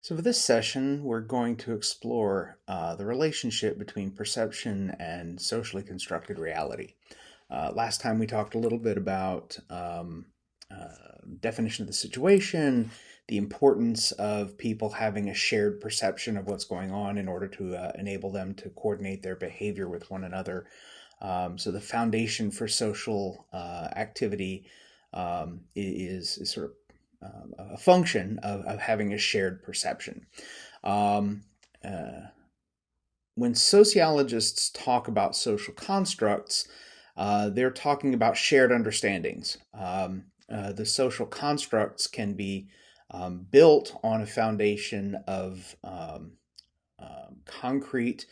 So, for this session, we're going to explore the relationship between perception and socially constructed reality. Last time we talked a little bit about definition of the situation, the importance of people having a shared perception of what's going on in order to enable them to coordinate their behavior with one another. So, the foundation for social activity is sort of a function of having a shared perception. Um, uh, when sociologists talk about social constructs, they're talking about shared understandings. The social constructs can be built on a foundation of concrete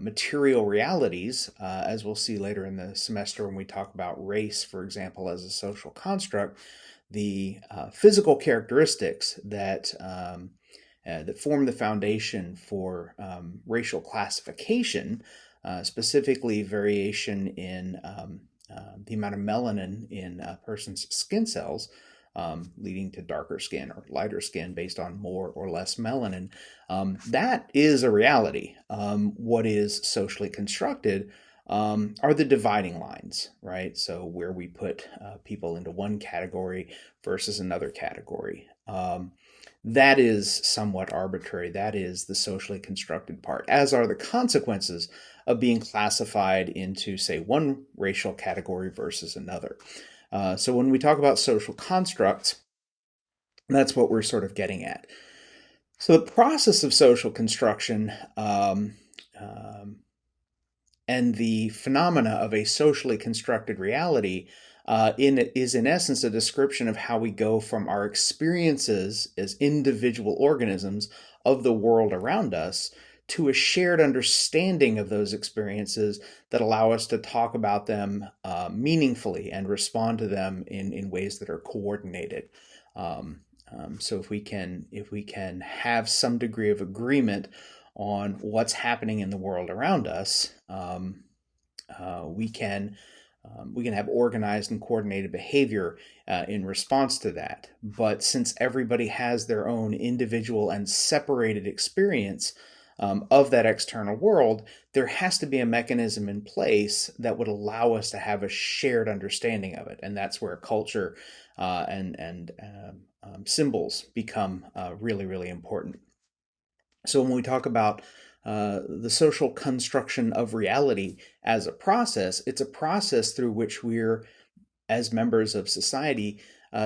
material realities, as we'll see later in the semester when we talk about race, for example, as a social construct. The physical characteristics that form the foundation for racial classification, specifically variation in the amount of melanin in a person's skin cells, leading to darker skin or lighter skin based on more or less melanin. That is a reality. What is socially constructed are the dividing lines, right? So where we put people into one category versus another category. That is somewhat arbitrary. That is the socially constructed part, as are the consequences of being classified into, say, one racial category versus another. So when we talk about social constructs, that's what we're sort of getting at. So the process of social construction um, and the phenomena of a socially constructed reality is in essence a description of how we go from our experiences as individual organisms of the world around us to a shared understanding of those experiences that allow us to talk about them meaningfully and respond to them in ways that are coordinated. Um, so if we can have some degree of agreement on what's happening in the world around us, we can we can have organized and coordinated behavior in response to that. But since everybody has their own individual and separated experience of that external world, there has to be a mechanism in place that would allow us to have a shared understanding of it, and that's where culture and symbols become really, really important. So when we talk about the social construction of reality as a process, it's a process through which we're, as members of society,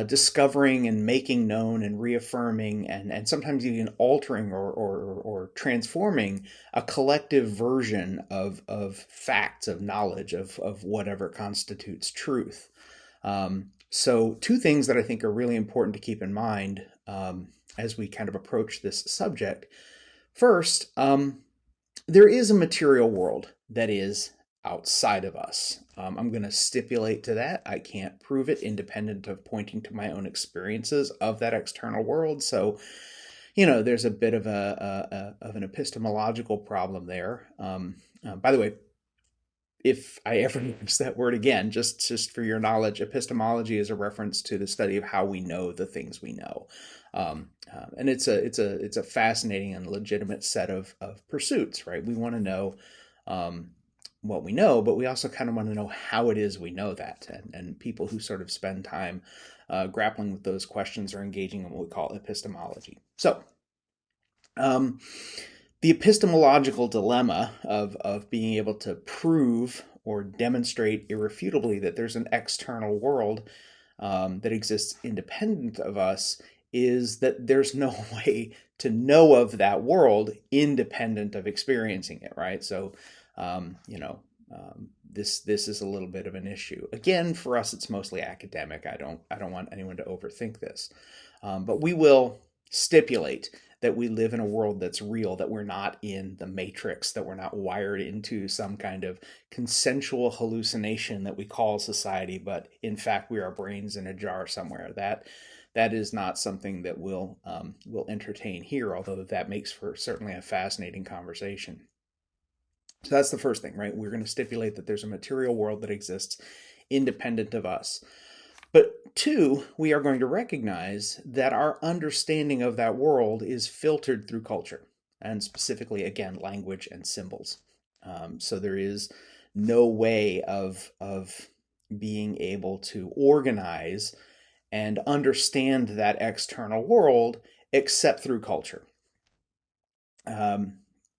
discovering and making known and reaffirming and sometimes even altering or transforming a collective version of facts, of knowledge, of whatever constitutes truth. So, two things that I think are really important to keep in mind as we kind of approach this subject. First, there is a material world that is outside of us. I'm going to stipulate to that. I can't prove it independent of pointing to my own experiences of that external world. So, there's a bit of of an epistemological problem there. By the way, if I ever use that word again, just for your knowledge, epistemology is a reference to the study of how we know the things we know, and it's a fascinating and legitimate set of pursuits, right? We want to know what we know, but we also kind of want to know how it is we know that, and people who sort of spend time grappling with those questions are engaging in what we call epistemology. So. Um, the epistemological dilemma of being able to prove or demonstrate irrefutably that there's an external world that exists independent of us is that there's no way to know of that world independent of experiencing it, right? So, this is a little bit of an issue. Again, for us, it's mostly academic. I don't want anyone to overthink this, but we will stipulate that we live in a world that's real, that we're not in the matrix, that we're not wired into some kind of consensual hallucination that we call society, but in fact we are brains in a jar somewhere. That is not something that we'll entertain here, although that makes for certainly a fascinating conversation. So that's the first thing, right? We're going to stipulate that there's a material world that exists independent of us. But two, we are going to recognize that our understanding of that world is filtered through culture, and specifically, again, language and symbols. So there is no way of being able to organize and understand that external world except through culture. Um,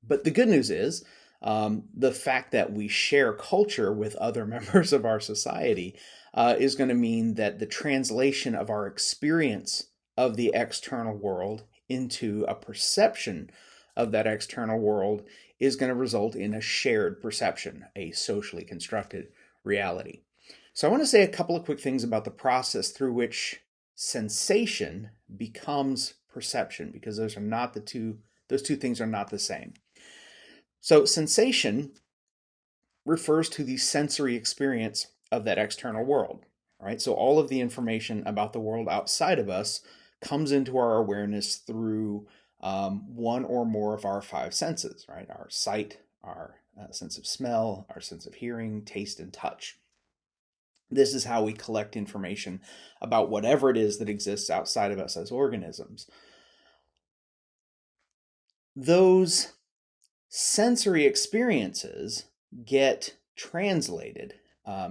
but the good news is the fact that we share culture with other members of our society is going to mean that the translation of our experience of the external world into a perception of that external world is going to result in a shared perception, a socially constructed reality. So, I want to say a couple of quick things about the process through which sensation becomes perception, because those two things are not the same. So, sensation refers to the sensory experience of that external world, right? So, all of the information about the world outside of us comes into our awareness through one or more of our five senses, right? Our sight, our sense of smell, our sense of hearing, taste, and touch. This is how we collect information about whatever it is that exists outside of us as organisms. Those sensory experiences get translated,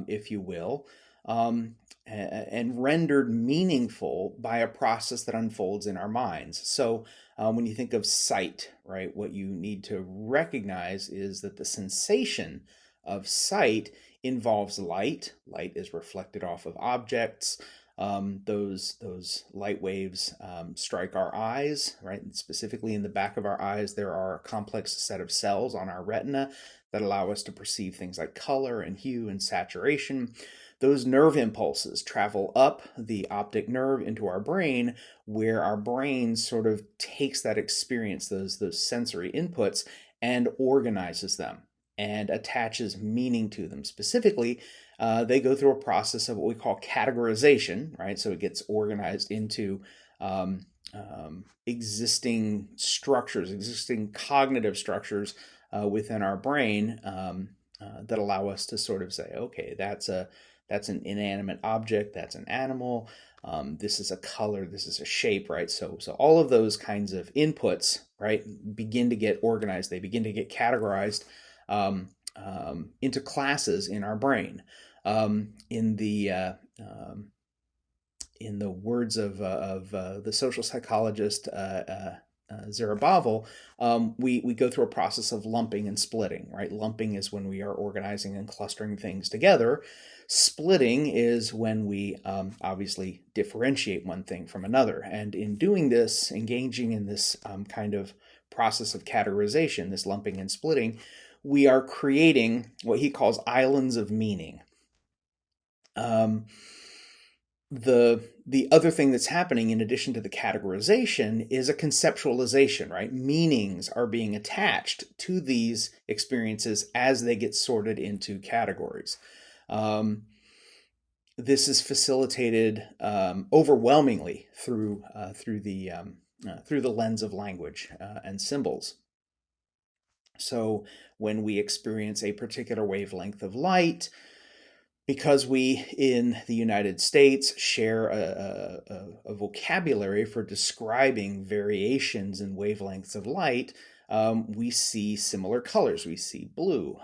if you will, and rendered meaningful by a process that unfolds in our minds. So, when you think of sight, right, what you need to recognize is that the sensation of sight involves light. Light is reflected off of objects. Those light waves strike our eyes, right? And specifically in the back of our eyes, there are a complex set of cells on our retina that allow us to perceive things like color and hue and saturation. Those nerve impulses travel up the optic nerve into our brain, where our brain sort of takes that experience, those sensory inputs, and organizes them and attaches meaning to them. Specifically, they go through a process of what we call categorization, right? So it gets organized into existing structures, existing cognitive structures within our brain that allow us to sort of say, okay, that's an inanimate object, that's an animal, this is a color, this is a shape, right? So all of those kinds of inputs, right, begin to get organized. They begin to get categorized into classes in our brain. In the words of the social psychologist Zerubbabel, we go through a process of lumping and splitting, right? Lumping is when we are organizing and clustering things together. Splitting is when we obviously differentiate one thing from another. And in doing this, engaging in this kind of process of categorization, this lumping and splitting, we are creating what he calls islands of meaning. The other thing that's happening in addition to the categorization is a conceptualization, right? Meanings are being attached to these experiences as they get sorted into categories. This is facilitated overwhelmingly through the lens of language and symbols. So when we experience a particular wavelength of light, because we in the United States share a vocabulary for describing variations in wavelengths of light, we see similar colors. We see blue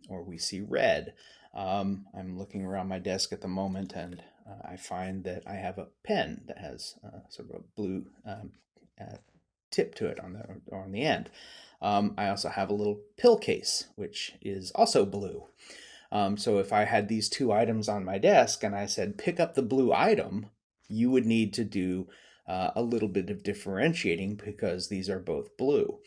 or we see red. I'm looking around my desk at the moment, and I find that I have a pen that has sort of a blue tip to it on the end. I also have a little pill case, which is also blue. So if I had these two items on my desk and I said, pick up the blue item, you would need to do a little bit of differentiating because these are both blue.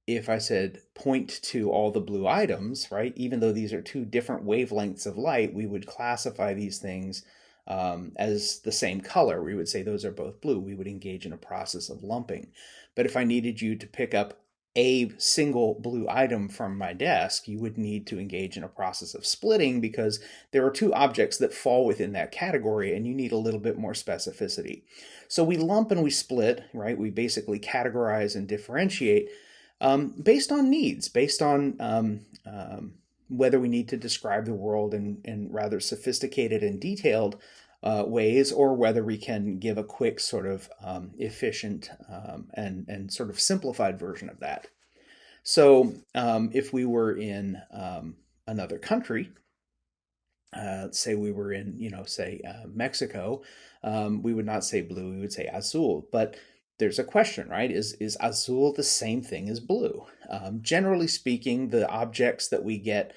If I said, point to all the blue items, right, even though these are two different wavelengths of light, we would classify these things as the same color. We would say those are both blue. We would engage in a process of lumping. But if I needed you to pick up a single blue item from my desk, you would need to engage in a process of splitting because there are two objects that fall within that category and you need a little bit more specificity. So we lump and we split, right? We basically categorize and differentiate based on needs, based on whether we need to describe the world in rather sophisticated and detailed ways, or whether we can give a quick sort of efficient and sort of simplified version of that. So if we were in another country, say we were in, say Mexico, we would not say blue, we would say azul. But there's a question, right? Is azul the same thing as blue? Generally speaking, the objects that we get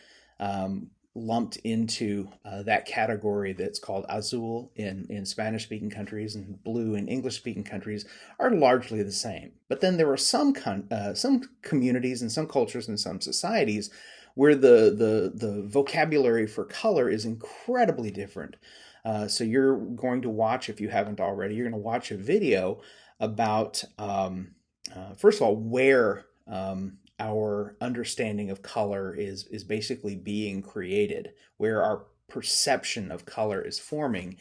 lumped into that category that's called azul in Spanish-speaking countries and blue in English-speaking countries are largely the same. But then there are some communities and some cultures and some societies where the vocabulary for color is incredibly different. So you're going to watch, if you haven't already, you're going to watch a video about, first of all, where our understanding of color is basically being created, where our perception of color is forming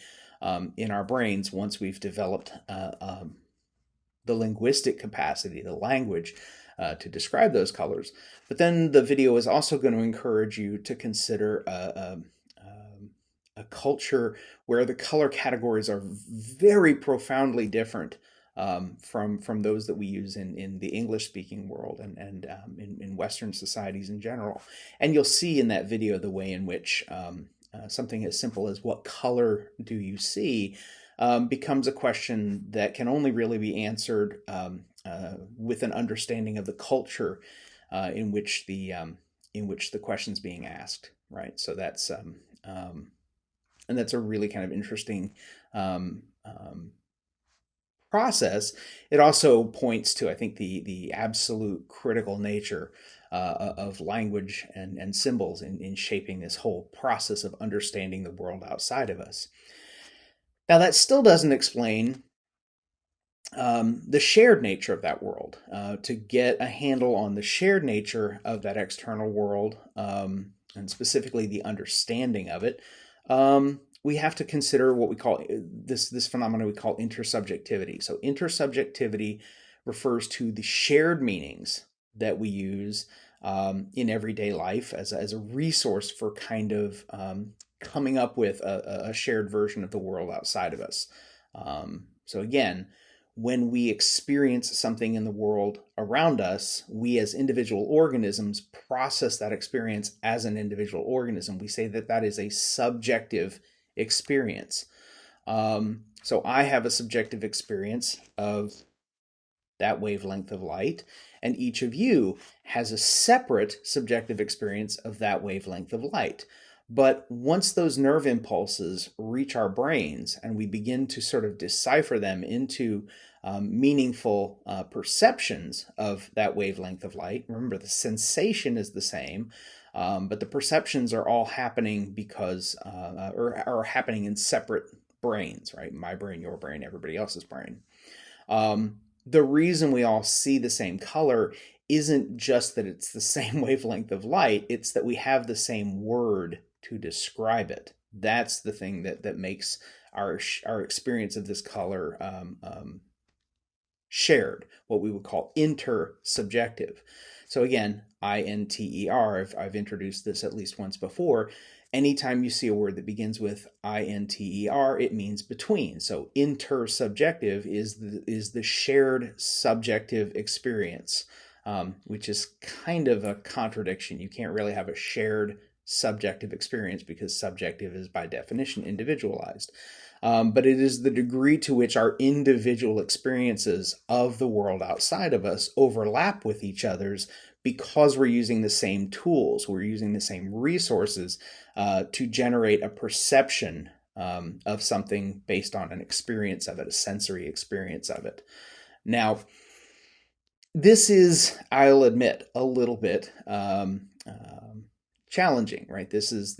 in our brains once we've developed the linguistic capacity, the language to describe those colors. But then the video is also going to encourage you to consider a culture where the color categories are very profoundly different from those that we use in the English-speaking world and in Western societies in general. And you'll see in that video the way in which something as simple as what color do you see becomes a question that can only really be answered with an understanding of the culture in which the question's being asked, right? So that's and that's a really kind of interesting process. It also points to, I think, the absolute critical nature of language and symbols in shaping this whole process of understanding the world outside of us. Now, that still doesn't explain the shared nature of that world. To get a handle on the shared nature of that external world, and specifically the understanding of it, we have to consider what we call this phenomenon we call intersubjectivity. So intersubjectivity refers to the shared meanings that we use in everyday life as a resource for kind of coming up with a shared version of the world outside of us. So again, when we experience something in the world around us, we as individual organisms process that experience as an individual organism. We say that that is a subjective experience. So I have a subjective experience of that wavelength of light, and each of you has a separate subjective experience of that wavelength of light. But once those nerve impulses reach our brains and we begin to sort of decipher them into meaningful perceptions of that wavelength of light, remember the sensation is the same, but the perceptions are all happening because, or are happening in separate brains, right? My brain, your brain, everybody else's brain. The reason we all see the same color isn't just that it's the same wavelength of light, it's that we have the same word to describe it. That's the thing that makes our experience of this color shared, what we would call intersubjective. So again, INTER, I've introduced this at least once before. Anytime you see a word that begins with INTER, it means between. So intersubjective is the shared subjective experience, which is kind of a contradiction. You can't really have a shared subjective experience because subjective is by definition individualized. But it is the degree to which our individual experiences of the world outside of us overlap with each other's because we're using the same tools, we're using the same resources to generate a perception of something based on an experience of it, a sensory experience of it. Now, this is, I'll admit, a little bit challenging, right? This is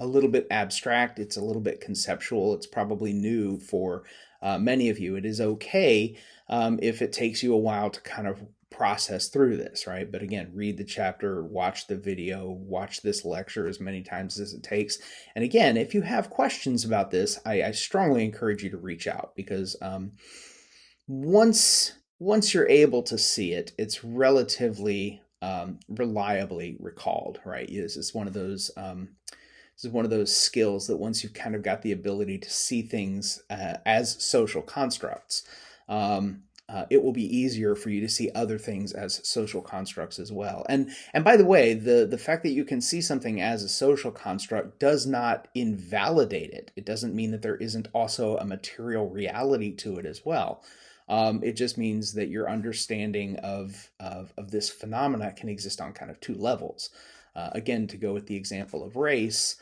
a little bit abstract. It's a little bit conceptual. It's probably new for many of you. It is okay if it takes you a while to kind of process through this, right? But again, read the chapter, watch the video, watch this lecture as many times as it takes. And again, if you have questions about this, I strongly encourage you to reach out because once you're able to see it, it's relatively reliably recalled, right? This is one of those skills that once you've kind of got the ability to see things as social constructs, it will be easier for you to see other things as social constructs as well. And by the way, the fact that you can see something as a social construct does not invalidate it. It doesn't mean that there isn't also a material reality to it as well. It just means that your understanding of this phenomena can exist on kind of two levels. Again, to go with the example of race,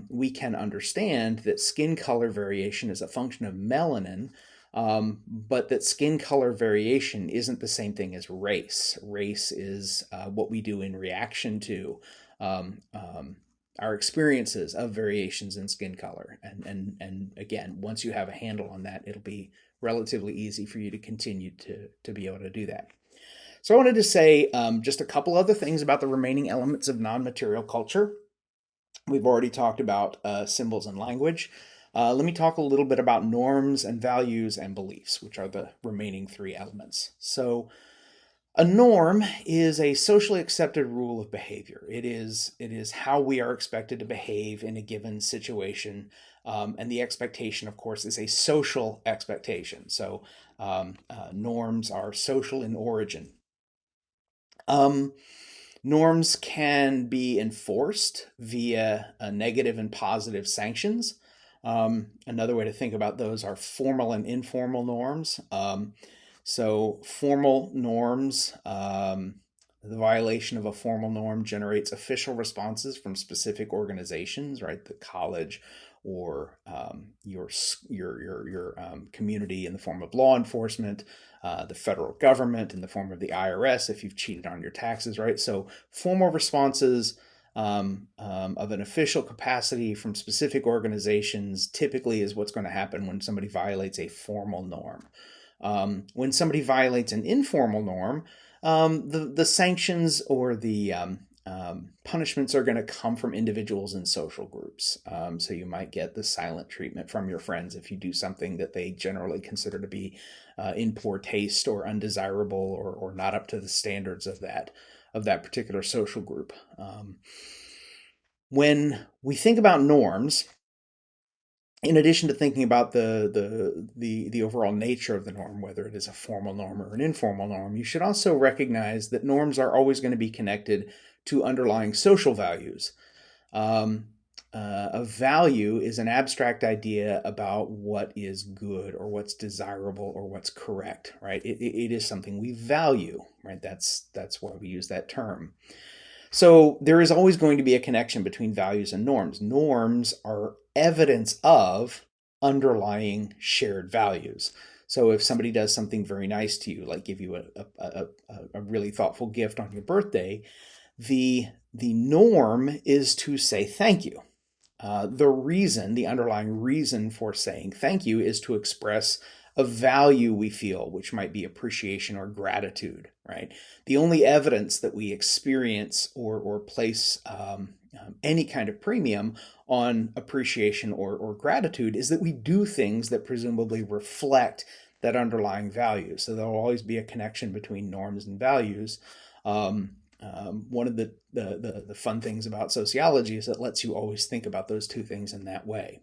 we can understand that skin color variation is a function of melanin, but that skin color variation isn't the same thing as race. Race is what we do in reaction to um, um, our experiences of variations in skin color. And again, once you have a handle on that, it'll be relatively easy for you to continue to be able to do that. So I wanted to say just a couple other things about the remaining elements of non-material culture. We've already talked about symbols and language. Let me talk a little bit about norms and values and beliefs, which are the remaining three elements. So a norm is a socially accepted rule of behavior. It is how we are expected to behave in a given situation. And the expectation, of course, is a social expectation. So norms are social in origin. Norms can be enforced via negative and positive sanctions. Another way to think about those are formal and informal norms. So formal norms, the violation of a formal norm generates official responses from specific organizations, right? The college or your community in the form of law enforcement, the federal government in the form of the IRS if you've cheated on your taxes, right? So formal responses of an official capacity from specific organizations typically is what's going to happen when somebody violates a formal norm. When somebody violates an informal norm, the sanctions or the punishments are going to come from individuals and social groups. So you might get the silent treatment from your friends if you do something that they generally consider to be in poor taste or undesirable or not up to the standards of that particular social group. When we think about norms, in addition to thinking about the overall nature of the norm, whether it is a formal norm or an informal norm, you should also recognize that norms are always going to be connected to underlying social values. A value is an abstract idea about what is good or what's desirable or what's correct, right? It is something we value, right? That's why we use that term. So there is always going to be a connection between values and norms. Norms are evidence of underlying shared values. So if somebody does something very nice to you, like give you a really thoughtful gift on your birthday, the norm is to say thank you. The underlying reason for saying thank you is to express a value we feel, which might be appreciation or gratitude, right? The only evidence that we experience or place any kind of premium on appreciation or gratitude is that we do things that presumably reflect that underlying value. So there'll always be a connection between norms and values. One of the fun things about sociology is it lets you always think about those two things in that way.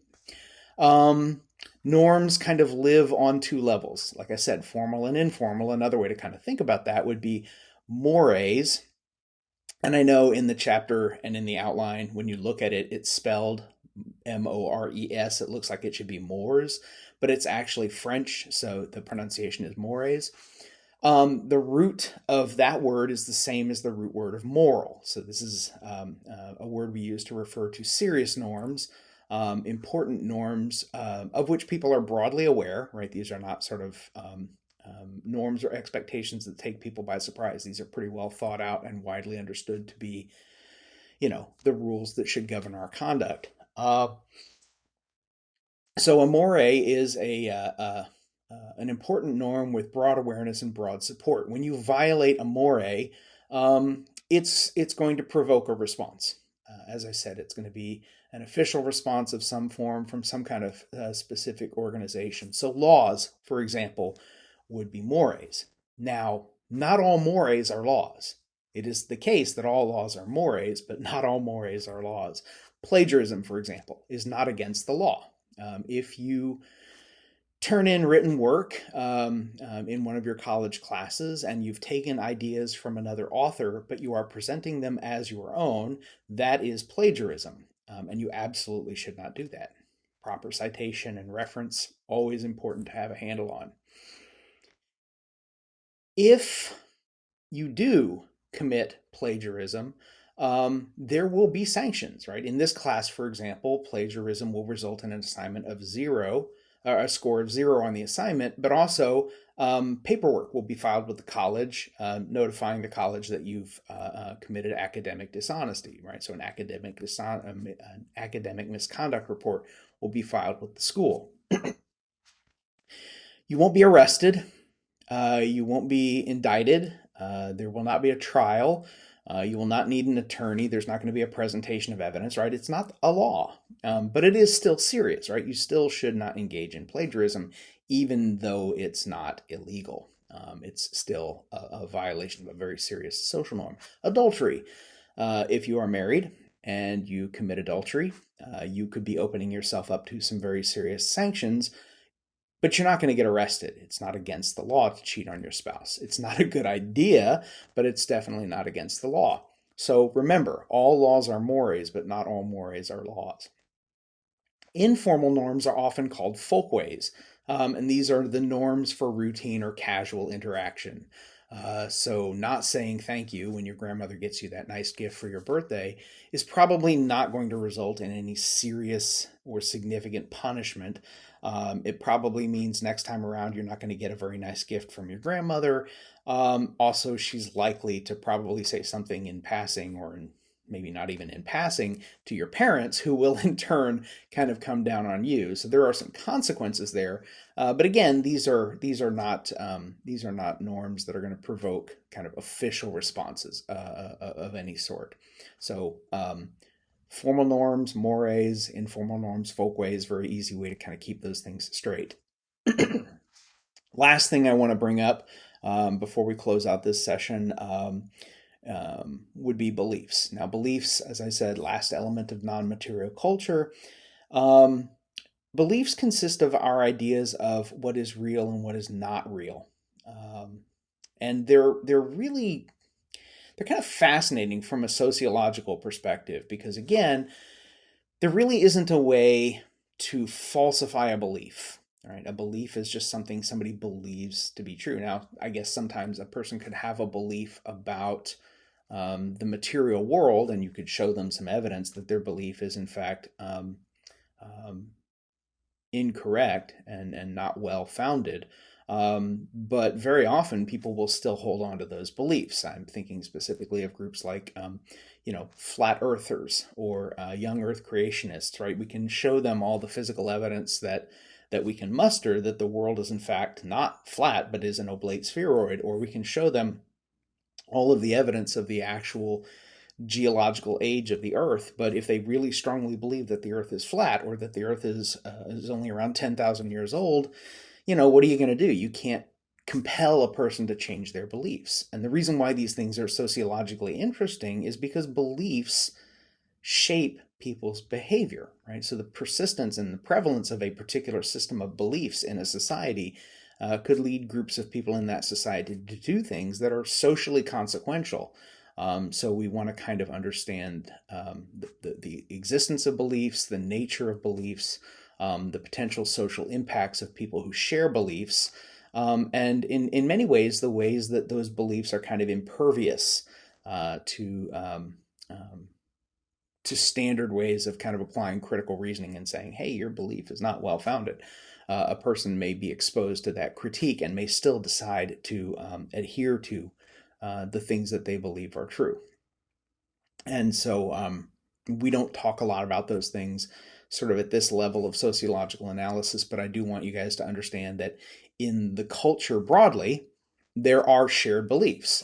Norms kind of live on two levels. Like I said, formal and informal. Another way to kind of think about that would be mores. And I know in the chapter and in the outline, when you look at it, it's spelled Mores. It looks like it should be mores, but it's actually French, so the pronunciation is mores. The root of that word is the same as the root word of moral. So this is a word we use to refer to serious norms, important norms of which people are broadly aware, right? These are not sort of norms or expectations that take people by surprise. These are pretty well thought out and widely understood to be, the rules that should govern our conduct. So a more is an important norm with broad awareness and broad support. When you violate a more, it's going to provoke a response. As I said, it's going to be an official response of some form from some kind of specific organization. So laws, for example, would be mores. Now, not all mores are laws. It is the case that all laws are mores, but not all mores are laws. Plagiarism, for example, is not against the law. If you turn in written work in one of your college classes and you've taken ideas from another author, but you are presenting them as your own, that is plagiarism. And you absolutely should not do that. Proper citation and reference, always important to have a handle on. If you do commit plagiarism, there will be sanctions, right? In this class, for example, plagiarism will result in an assignment of 0, or a score of 0 on the assignment, but also paperwork will be filed with the college, notifying the college that you've committed academic dishonesty, right? So an academic misconduct report will be filed with the school. You won't be arrested. You won't be indicted. There will not be a trial. You will not need an attorney. There's not going to be a presentation of evidence, right? It's not a law, but it is still serious, right? You still should not engage in plagiarism, even though it's not illegal. It's still a violation of a very serious social norm. Adultery. If you are married and you commit adultery, you could be opening yourself up to some very serious sanctions, but you're not going to get arrested. It's not against the law to cheat on your spouse. It's not a good idea, but it's definitely not against the law. So remember, all laws are mores, but not all mores are laws. Informal norms are often called folkways, and these are the norms for routine or casual interaction. So not saying thank you when your grandmother gets you that nice gift for your birthday is probably not going to result in any serious or significant punishment. It probably means next time around you're not going to get a very nice gift from your grandmother. Also, she's likely to probably say something in passing, or maybe not even in passing, to your parents, who will in turn kind of come down on you. So there are some consequences there. But again, these are not norms that are going to provoke kind of official responses of any sort. So formal norms, mores; informal norms, folkways, very easy way to kind of keep those things straight. Last thing I want to bring up before we close out this session would be beliefs. Now, beliefs, as I said, last element of non-material culture. Beliefs consist of our ideas of what is real and what is not real. And they're kind of fascinating from a sociological perspective, because again, there really isn't a way to falsify a belief. Right? A belief is just something somebody believes to be true. Now, I guess sometimes a person could have a belief about the material world, and you could show them some evidence that their belief is in fact incorrect and not well founded. But very often people will still hold on to those beliefs. I'm thinking specifically of groups like, flat earthers or young earth creationists, right? We can show them all the physical evidence that we can muster that the world is in fact not flat, but is an oblate spheroid, or we can show them all of the evidence of the actual geological age of the Earth. But if they really strongly believe that the Earth is flat, or that the Earth is only around 10,000 years old, what are you going to do? You can't compel a person to change their beliefs. And the reason why these things are sociologically interesting is because beliefs shape people's behavior, right? So the persistence and the prevalence of a particular system of beliefs in a society could lead groups of people in that society to do things that are socially consequential. So we want to kind of understand the existence of beliefs, the nature of beliefs, the potential social impacts of people who share beliefs, and in many ways, the ways that those beliefs are kind of impervious to standard ways of kind of applying critical reasoning and saying, hey, your belief is not well founded. A person may be exposed to that critique and may still decide to adhere to the things that they believe are true. And so we don't talk a lot about those things sort of at this level of sociological analysis, but I do want you guys to understand that in the culture broadly, there are shared beliefs.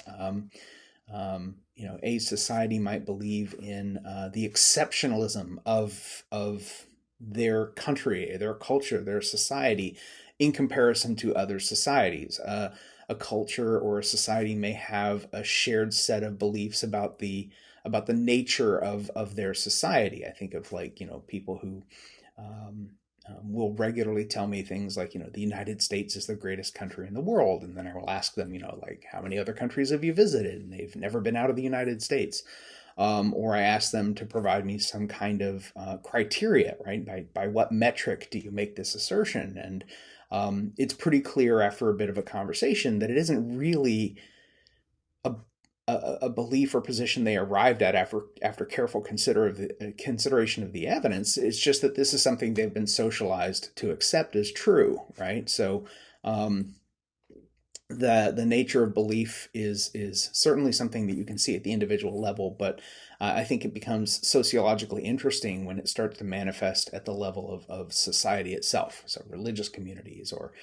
A society might believe in the exceptionalism of their country, their culture, their society in comparison to other societies. A a culture or a society may have a shared set of beliefs about the nature of their society. I think of, like, people who um, will regularly tell me things like, the United States is the greatest country in the world. And then I will ask them, like, how many other countries have you visited? And they've never been out of the United States. Or I ask them to provide me some kind of criteria, right? By what metric do you make this assertion? And it's pretty clear after a bit of a conversation that it isn't really a, a belief or position they arrived at after careful consideration of the evidence. It's just that this is something they've been socialized to accept as true, right? So um, the nature of belief is certainly something that you can see at the individual level, but I think it becomes sociologically interesting when it starts to manifest at the level of society itself. So religious communities, or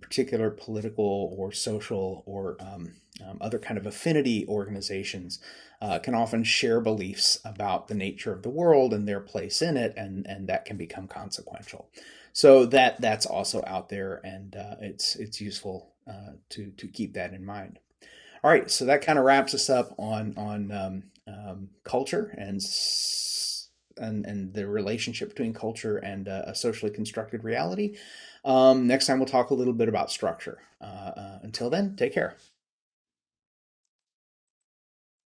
particular political or social or other kind of affinity organizations can often share beliefs about the nature of the world and their place in it, and that can become consequential. So that's also out there, and it's useful to keep that in mind. All right, so that kind of wraps us up on culture and the relationship between culture and a socially constructed reality. Next time we'll talk a little bit about structure. Until then, take care.